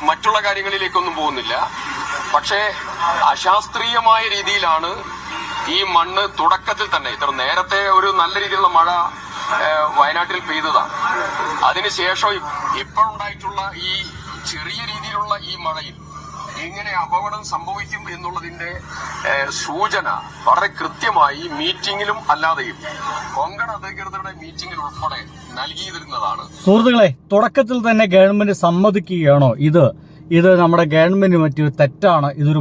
മറ്റുള്ള കാര്യങ്ങളിലേക്കൊന്നും പോകുന്നില്ല. പക്ഷേ അശാസ്ത്രീയമായ രീതിയിലാണ് ഈ മണ്ണ് തുടക്കത്തിൽ തന്നെ, ഇത്ര നേരത്തെ ഒരു നല്ല രീതിയിലുള്ള മഴ വയനാട്ടിൽ പെയ്തതാണ്. അതിനുശേഷം ഇപ്പോഴുണ്ടായിട്ടുള്ള ഈ ചെറിയ രീതിയിലുള്ള ഈ മഴയിൽ എങ്ങനെ അപകടം സംഭവിക്കും എന്നുള്ളതിന്റെ സൂചന വളരെ കൃത്യമായി മീറ്റിംഗിലും അല്ലാതെയും കൊങ്കൺ അധികൃതരുടെ മീറ്റിംഗിൽ ഉൾപ്പെടെ നൽകിയിരുന്നതാണ്. സുഹൃത്തുക്കളെ, തുടക്കത്തിൽ തന്നെ ഗവൺമെന്റ് സമ്മതിക്കുകയാണോ ഇത് നമ്മുടെ ഗവൺമെന്റ് മറ്റൊരു തെറ്റാണ്, ഇതൊരു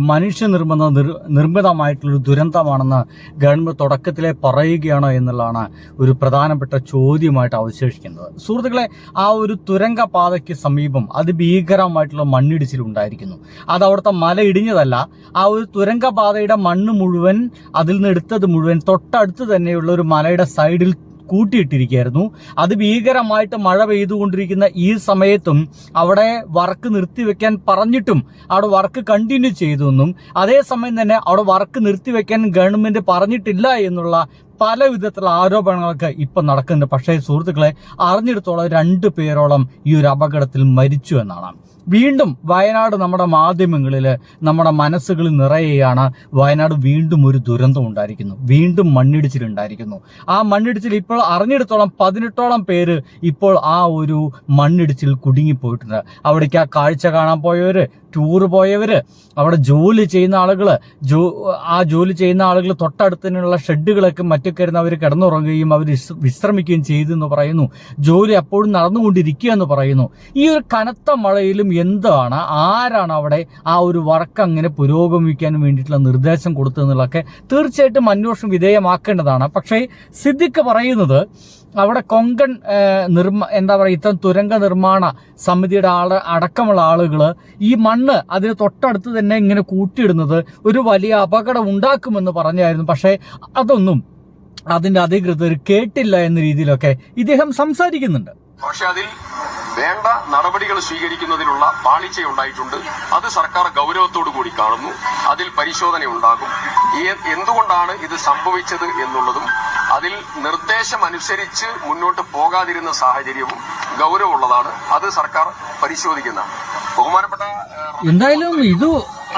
നിർമ്മിതമായിട്ടുള്ളൊരു ദുരന്തമാണെന്ന് ഗവൺമെന്റ് തുടക്കത്തിലെ പറയുകയാണോ എന്നുള്ളതാണ് ഒരു പ്രധാനപ്പെട്ട ചോദ്യമായിട്ട് അവശേഷിക്കുന്നത്. സുഹൃത്തുക്കളെ, ആ ഒരു തുരങ്ക പാതയ്ക്ക് സമീപം അതിഭീകരമായിട്ടുള്ള മണ്ണിടിച്ചിലുണ്ടായിരിക്കുന്നു. അത് അവിടുത്തെ മല ഇടിഞ്ഞതല്ല, ആ ഒരു തുരങ്ക പാതയുടെ മണ്ണ് മുഴുവൻ, അതിൽ നിന്ന് എടുത്തത് മുഴുവൻ തൊട്ടടുത്ത് തന്നെയുള്ള ഒരു മലയുടെ സൈഡിൽ കൂട്ടിയിട്ടിരിക്കുകയായിരുന്നു. അത് ഭീകരമായിട്ട് മഴ പെയ്തുകൊണ്ടിരിക്കുന്ന ഈ സമയത്തും അവിടെ വർക്ക് നിർത്തിവെക്കാൻ പറഞ്ഞിട്ടും അവിടെ വർക്ക് കണ്ടിന്യൂ ചെയ്തു എന്നും, അതേസമയം തന്നെ അവിടെ വർക്ക് നിർത്തിവെക്കാൻ ഗവൺമെന്റ് പറഞ്ഞിട്ടില്ല എന്നുള്ള പല വിധത്തിലുള്ള ആരോപണങ്ങളൊക്കെ ഇപ്പം നടക്കുന്നുണ്ട്. പക്ഷേ സുഹൃത്തുക്കളെ, അറിഞ്ഞിടത്തോളം 2 പേരോളം ഈ ഒരു അപകടത്തിൽ മരിച്ചു എന്നാണ്. വീണ്ടും വയനാട് നമ്മുടെ മാധ്യമങ്ങളിൽ, നമ്മുടെ മനസ്സുകളിൽ നിറയുകയാണ്. വയനാട് വീണ്ടും ഒരു ദുരന്തം ഉണ്ടായിരിക്കുന്നു, വീണ്ടും മണ്ണിടിച്ചിലുണ്ടായിരിക്കുന്നു. ആ മണ്ണിടിച്ചിൽ ഇപ്പോൾ അറിഞ്ഞിടത്തോളം 18ഓളം പേര് ഇപ്പോൾ ആ ഒരു മണ്ണിടിച്ചിൽ കുടുങ്ങിപ്പോയിട്ടുണ്ട്. അവിടേക്ക് ആ കാഴ്ച കാണാൻ പോയവര്, ടൂറ് പോയവര്, അവിടെ ജോലി ചെയ്യുന്ന ആളുകൾ, ജോലി ചെയ്യുന്ന ആളുകൾ തൊട്ടടുത്തുള്ള ഷെഡുകളൊക്കെ മറ്റൊക്കെ ഇരുന്ന് അവർ കിടന്നുറങ്ങുകയും അവർ വിശ്രമിക്കുകയും ചെയ്തു എന്ന് പറയുന്നു. ജോലി അപ്പോഴും നടന്നുകൊണ്ടിരിക്കുക എന്ന് പറയുന്നു. ഈ ഒരു കനത്ത മഴയിലും ആരാണ് അവിടെ ആ ഒരു വർക്ക് അങ്ങനെ പുരോഗമിക്കാൻ വേണ്ടിയിട്ടുള്ള നിർദ്ദേശം കൊടുത്തതെന്നുള്ളതൊക്കെ തീർച്ചയായിട്ടും അന്വേഷണം വിധേയമാക്കേണ്ടതാണ്. പക്ഷേ സിദ്ദിഖ് പറയുന്നത് അവിടെ കൊങ്കൺ ഇത്തരം തുരങ്ക നിർമ്മാണ സമിതിയുടെ അടക്കമുള്ള ആളുകൾ ഈ മണ്ണ് അതിന് തൊട്ടടുത്ത് തന്നെ ഇങ്ങനെ കൂട്ടിയിടുന്നത് ഒരു വലിയ അപകടം ഉണ്ടാക്കുമെന്ന് പറഞ്ഞായിരുന്നു. പക്ഷേ അതൊന്നും അതിന്റെ അധികൃതർ കേട്ടില്ല എന്ന രീതിയിലൊക്കെ ഇദ്ദേഹം സംസാരിക്കുന്നുണ്ട്. പക്ഷെ അതിൽ വേണ്ട നടപടികൾ സ്വീകരിക്കുന്നതിനുള്ള പാളിച്ചയുണ്ടായിട്ടുണ്ട്. അത് സർക്കാർ ഗൗരവത്തോടു കൂടി കാണുന്നു. അതിൽ പരിശോധന ഉണ്ടാകും. എന്തുകൊണ്ടാണ് ഇത് സംഭവിച്ചത് എന്നുള്ളതും അതിൽ നിർദ്ദേശം അനുസരിച്ച് മുന്നോട്ട് പോകാതിരുന്ന സാഹചര്യവും ഗൗരവമുള്ളതാണ്. അത് സർക്കാർ പരിശോധിക്കുന്നതാണ്. ബഹുമാനപ്പെട്ട എന്തായാലും ഇത്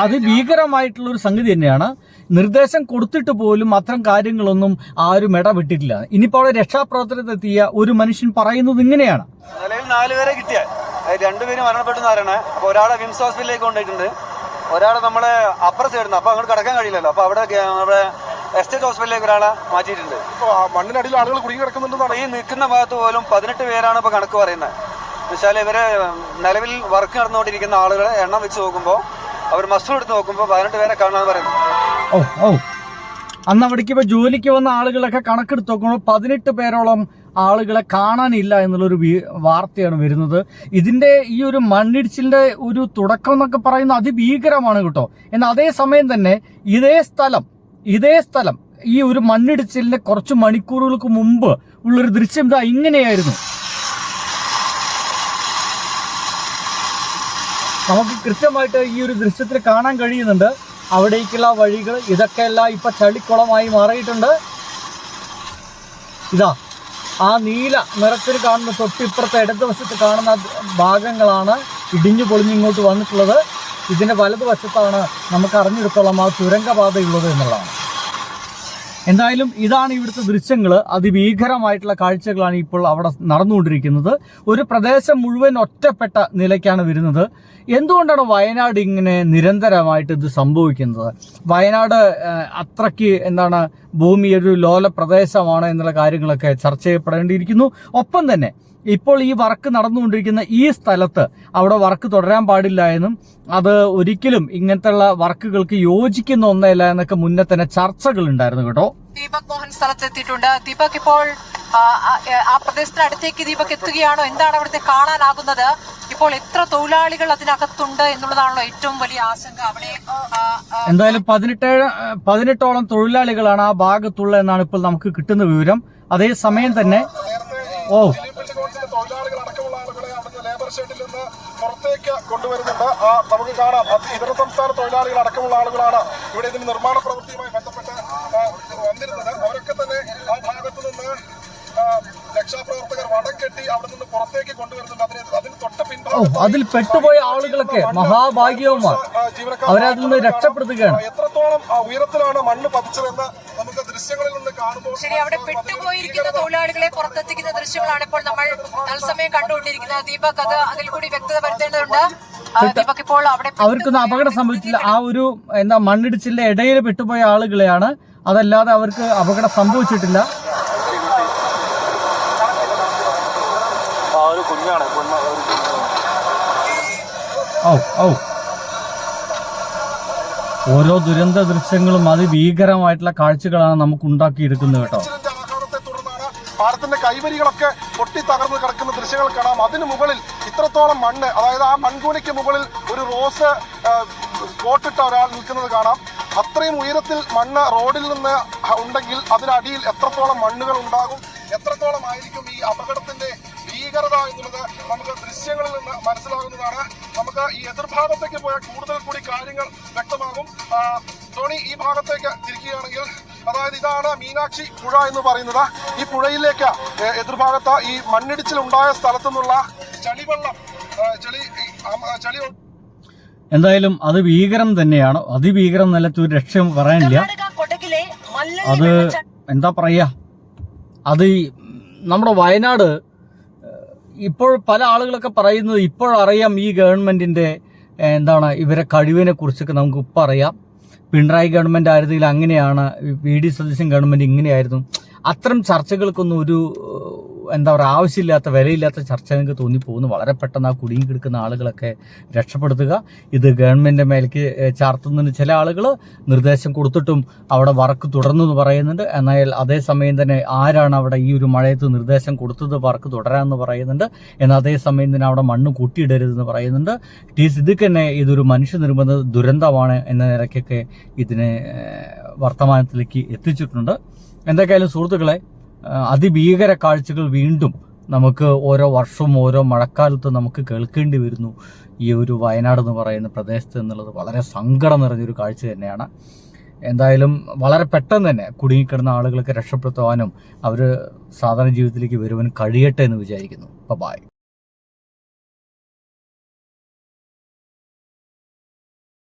അതിഭീകരമായിട്ടുള്ള ഒരു സംഗതി തന്നെയാണ്. നിർദ്ദേശം കൊടുത്തിട്ട് പോലും അത്തരം കാര്യങ്ങളൊന്നും ആരും ഇടപെട്ടിട്ടില്ല. ഇനിയിപ്പോൾ അവിടെ രക്ഷാപ്രവർത്തനത്തിലെത്തിയ ഒരു മനുഷ്യൻ പറയുന്നത് ഇങ്ങനെയാണ്: നിലവിൽ 4 പേരെ കിട്ടിയ 2 പേര് മരണപ്പെട്ടു എന്നാണ്. അപ്പൊ ഒരാളെ വിംസ് ഹോസ്പിറ്റലിലേക്ക് കൊണ്ടുപോയിട്ടുണ്ട്, ഒരാളെ നമ്മളെ അപ്പർ സൈഡിൽ അപ്പൊ അങ്ങോട്ട് കിടക്കാൻ കഴിയില്ലല്ലോ, അപ്പൊ അവിടെ നമ്മുടെ എസ്റ്റേറ്റ് ഹോസ്പിറ്റലിലേക്ക് ഒരാളെ മാറ്റിയിട്ടുണ്ട്. മണ്ണിനടിയിൽ ആളുകൾ കുടുങ്ങി കിടക്കുന്നുണ്ടെന്നാണ് ഈ നിൽക്കുന്ന ഭാഗത്ത് പോലും 18 പേരാണ് ഇപ്പൊ കണക്ക് പറയുന്നത്. എന്നുവെച്ചാൽ ഇവര് നിലവിൽ വർക്ക് നടന്നുകൊണ്ടിരിക്കുന്ന ആളുകളെ എണ്ണം വെച്ച് നോക്കുമ്പോൾ, അവർ മസ്റ്റർ എടുത്ത് നോക്കുമ്പോൾ 18 പേരെ കാണാൻ പറയുന്നത്. അന്ന് അവിടേക്ക് ഇപ്പൊ ജോലിക്ക് വന്ന ആളുകളൊക്കെ കണക്കെടുത്ത് നോക്കുമ്പോൾ 18 പേരോളം ആളുകളെ കാണാനില്ല എന്നുള്ളൊരു വാർത്തയാണ് വരുന്നത്. ഇതിന്റെ ഈ ഒരു മണ്ണിടിച്ചിലിന്റെ ഒരു തുടക്കം എന്നൊക്കെ പറയുന്നത് അതിഭീകരമാണ് കേട്ടോ. എന്നാൽ അതേസമയം തന്നെ ഇതേ സ്ഥലം ഈ ഒരു മണ്ണിടിച്ചിലിന്റെ കുറച്ച് മണിക്കൂറുകൾക്ക് മുമ്പ് ഉള്ളൊരു ദൃശ്യം ഇതാ ഇങ്ങനെയായിരുന്നു. നമുക്ക് കൃത്യമായിട്ട് ഈ ഒരു ദൃശ്യത്തിൽ കാണാൻ കഴിയുന്നുണ്ട്. അവിടേക്കുള്ള വഴികൾ ഇതൊക്കെയെല്ലാം ഇപ്പൊ ചളിക്കുളമായി മാറിയിട്ടുണ്ട്. ഇതാ ആ നീല നിറത്തിൽ കാണുന്ന തൊട്ടിപ്പുറത്തെ ഇടതുവശത്ത് കാണുന്ന ഭാഗങ്ങളാണ് ഇടിഞ്ഞു പൊളിഞ്ഞിങ്ങോട്ട് വന്നിട്ടുള്ളത്. ഇതിന്റെ വലതുവശത്താണ് നമുക്ക് അറിഞ്ഞെടുത്തോളം ആ തുരങ്കപാതയുള്ളത് എന്നുള്ളതാണ്. എന്തായാലും ഇതാണ് ഇവിടുത്തെ ദൃശ്യങ്ങൾ. അതിഭീകരമായിട്ടുള്ള കാഴ്ചകളാണ് ഇപ്പോൾ അവിടെ നടന്നുകൊണ്ടിരിക്കുന്നത്. ഒരു പ്രദേശം മുഴുവൻ ഒറ്റപ്പെട്ട നിലയ്ക്കാണ് വരുന്നത്. എന്തുകൊണ്ടാണ് വയനാട് ഇങ്ങനെ നിരന്തരമായിട്ട് ഇത് സംഭവിക്കുന്നത്? വയനാട് അത്രയ്ക്ക് ഭൂമി ഒരു ലോല പ്രദേശമാണ് എന്നുള്ള കാര്യങ്ങളൊക്കെ ചർച്ച ചെയ്യപ്പെടേണ്ടിയിരിക്കുന്നു. ഒപ്പം തന്നെ ഇപ്പോൾ ഈ വർക്ക് നടന്നുകൊണ്ടിരിക്കുന്ന ഈ സ്ഥലത്ത് അവിടെ വർക്ക് തുടരാൻ പാടില്ല എന്നും അത് ഒരിക്കലും ഇങ്ങനത്തെ വർക്കുകൾക്ക് യോജിക്കുന്ന ഒന്നല്ല എന്നൊക്കെ മുന്നേ തന്നെ ചർച്ചകൾ ഉണ്ടായിരുന്നു കേട്ടോ. ദീപക് മോഹൻ സ്ഥലത്തെത്തിയിട്ടുണ്ട്. ദീപക്, ഇപ്പോൾ ആ പ്രദേശത്തിന് അടുത്തേക്ക് ദീപക് എത്തുകയാണോ? എന്താണ് അവിടുത്തെ കാണാനാകുന്നത്? ഇപ്പോൾ എത്ര തൊഴിലാളികൾ അതിനകത്തുണ്ട് എന്നുള്ളതാണല്ലോ ഏറ്റവും വലിയ ആശങ്ക. അവിടെ എന്തായാലും 18ഓളം തൊഴിലാളികളാണ് ആ ഭാഗത്തുള്ള എന്നാണ് ഇപ്പോൾ നമുക്ക് കിട്ടുന്ന വിവരം. അതേസമയം തന്നെ തൊഴിലാളികൾ അടക്കമുള്ള ആളുകളെ അവിടുന്ന് ലേബർ ഷെഡിൽ നിന്ന് പുറത്തേക്ക് കൊണ്ടുവരുന്നുണ്ട്. നമുക്ക് കാണാം, ഇതര സംസ്ഥാന തൊഴിലാളികൾ അടക്കമുള്ള ആളുകളാണ് ഇവിടെ ഇതിന് നിർമ്മാണ പ്രവൃത്തിയുമായി ബന്ധപ്പെട്ട് വന്നിരുന്നത്. അവരൊക്കെ തന്നെ ആ ഭാഗത്തു നിന്ന് രക്ഷാപ്രവർത്തകർ വടം കെട്ടി അവിടെ നിന്ന് പുറത്തേക്ക് കൊണ്ടുവരുന്നുണ്ട്. അതിന് തൊട്ട് പിൻഭാഗം അതിൽ പെട്ടുപോയ ആളുകളൊക്കെ മഹാഭാഗ്യവുമാണ്, അവരതിൽ നിന്ന് രക്ഷപ്പെടുത്തുകയാണ്. എത്രത്തോളം ഉയരത്തിലാണ് മണ്ണ് പതിച്ചതെന്ന് നമുക്ക് ദൃശ്യങ്ങളിൽ നിന്ന് കാണുമ്പോൾ ശരി, അവിടെ പെട്ടുപോയിരിക്കുന്ന തൊഴിലാളികളെ പുറത്തെത്തിക്കുന്ന ദൃശ്യങ്ങളാണ് ഇപ്പോൾ നമ്മൾ തത്സമയം കണ്ടുകൊണ്ടിരിക്കുന്നത്. ദീപക് അതിൽ കൂടി വ്യക്തത വരുത്തേണ്ടതുണ്ട്. ദീപക് ഇപ്പോൾ അവിടെ അവർക്കൊന്നും അപകടം സംഭവിച്ചില്ല. ആ ഒരു മണ്ണിടിച്ചിലിന്റെ ഇടയിൽ പെട്ടുപോയ ആളുകളെയാണ്, അതല്ലാതെ അവർക്ക് അപകടം സംഭവിച്ചിട്ടില്ല. ഓരോ ദുരന്ത ദൃശ്യങ്ങളും അതിഭീകരമായിട്ടുള്ള കാഴ്ചകളാണ് നമുക്ക് ഉണ്ടാക്കിയെടുക്കുന്നത് കേട്ടോ. പാലത്തിന്റെ കൈവരികളൊക്കെ പൊട്ടി തകർന്ന് കിടക്കുന്ന ദൃശ്യങ്ങൾ കാണാം. അതിന് മുകളിൽ ഇത്രത്തോളം മണ്ണ്, അതായത് ആ മൺകൂനയ്ക്ക് മുകളിൽ ഒരു റോസ് കോട്ടിട്ട ഒരാൾ നിൽക്കുന്നത് കാണാം. അത്രയും ഉയരത്തിൽ മണ്ണ് റോഡിൽ നിന്ന് ഉണ്ടെങ്കിൽ അതിനടിയിൽ എത്രത്തോളം മണ്ണുകൾ ഉണ്ടാകും, എത്രത്തോളം ആയിരിക്കും ഈ അപകടത്തിന്റെ ഭീകരത എന്നുള്ളത് നമുക്ക് ദൃശ്യങ്ങളിൽ നിന്ന് മനസ്സിലാകുന്നതാണ്. നമുക്ക് ഈ എതിർഭാഗത്തേക്ക് പോയാൽ കൂടുതൽ കൂടി കാര്യങ്ങൾ വ്യക്തമാകും. ധോണി ഈ ഭാഗത്തേക്ക് തിരിക്കുകയാണെങ്കിൽ, അതായത് ഇതാണ് മീനാക്ഷി പുഴ എന്ന് പറയുന്നത്. ഈ പുഴയിലേക്ക് എതിർഭാഗത്ത് ഈ മണ്ണിടിച്ചിൽ ഉണ്ടായ സ്ഥലത്തു നിന്നുള്ള ചളിവെള്ളം ചളി എന്തായാലും അത് ഭീകരം തന്നെയാണ്. അതിഭീകരം നിലത്ത് ഒരു രക്ഷ പറയാനില്ല. അത് എന്താ പറയാ, അത് നമ്മുടെ വയനാട് ഇപ്പോൾ പല ആളുകളൊക്കെ പറയുന്നത് ഇപ്പോഴറിയാം ഈ ഗവൺമെന്റിന്റെ ഇവരെ കഴിവിനെ കുറിച്ചൊക്കെ നമുക്ക് ഇപ്പം അറിയാം. പിണറായി ഗവൺമെന്റ് ആയിരുന്നെങ്കിൽ അങ്ങനെയാണ്, VD സതീശൻ ഗവൺമെന്റ് ഇങ്ങനെയായിരുന്നു. അത്തരം ചർച്ചകൾക്കൊന്നും ഒരു ആവശ്യമില്ലാത്ത വിലയില്ലാത്ത ചർച്ച നിങ്ങൾക്ക് തോന്നിപ്പോകുന്നു. വളരെ പെട്ടെന്ന് ആ കുടുങ്ങി കിടക്കുന്ന ആളുകളൊക്കെ രക്ഷപ്പെടുത്തുക. ഇത് ഗവൺമെന്റിന്റെ മേലേക്ക് ചാർത്തുന്നതിന് ചില ആളുകൾ നിർദ്ദേശം കൊടുത്തിട്ടും അവിടെ വർക്ക് തുടർന്നു എന്ന് പറയുന്നുണ്ട്. എന്നാൽ അതേസമയം തന്നെ ആരാണ് അവിടെ ഈ ഒരു മഴയത്ത് നിർദ്ദേശം കൊടുത്തത് വർക്ക് തുടരാമെന്ന് പറയുന്നുണ്ട്. എന്നാൽ അതേസമയം തന്നെ അവിടെ മണ്ണ് കൂട്ടിയിടരുതെന്ന് പറയുന്നുണ്ട്. സിദ്ദിഖ് തന്നെ ഇതൊരു മനുഷ്യനിർമ്മിത ദുരന്തമാണ് എന്ന നിലയ്ക്കൊക്കെ ഇതിനെ വർത്തമാനത്തിലേക്ക് എത്തിച്ചിട്ടുണ്ട്. എന്തൊക്കെയായാലും സുഹൃത്തുക്കളെ, അതിഭീകര കാഴ്ചകൾ വീണ്ടും നമുക്ക് ഓരോ വർഷവും ഓരോ മഴക്കാലത്ത് നമുക്ക് കേൾക്കേണ്ടി വരുന്നു ഈ ഒരു വയനാട് എന്ന് പറയുന്ന പ്രദേശത്ത് എന്നുള്ളത് വളരെ സങ്കടം നിറഞ്ഞൊരു കാഴ്ച തന്നെയാണ്. എന്തായാലും വളരെ പെട്ടെന്ന് തന്നെ കുടുങ്ങിക്കിടന്ന ആളുകളൊക്കെ രക്ഷപ്പെടുത്തുവാനും അവർ സാധാരണ ജീവിതത്തിലേക്ക് വരുവാനും കഴിയട്ടെ എന്ന് വിചാരിക്കുന്നു. ബൈ.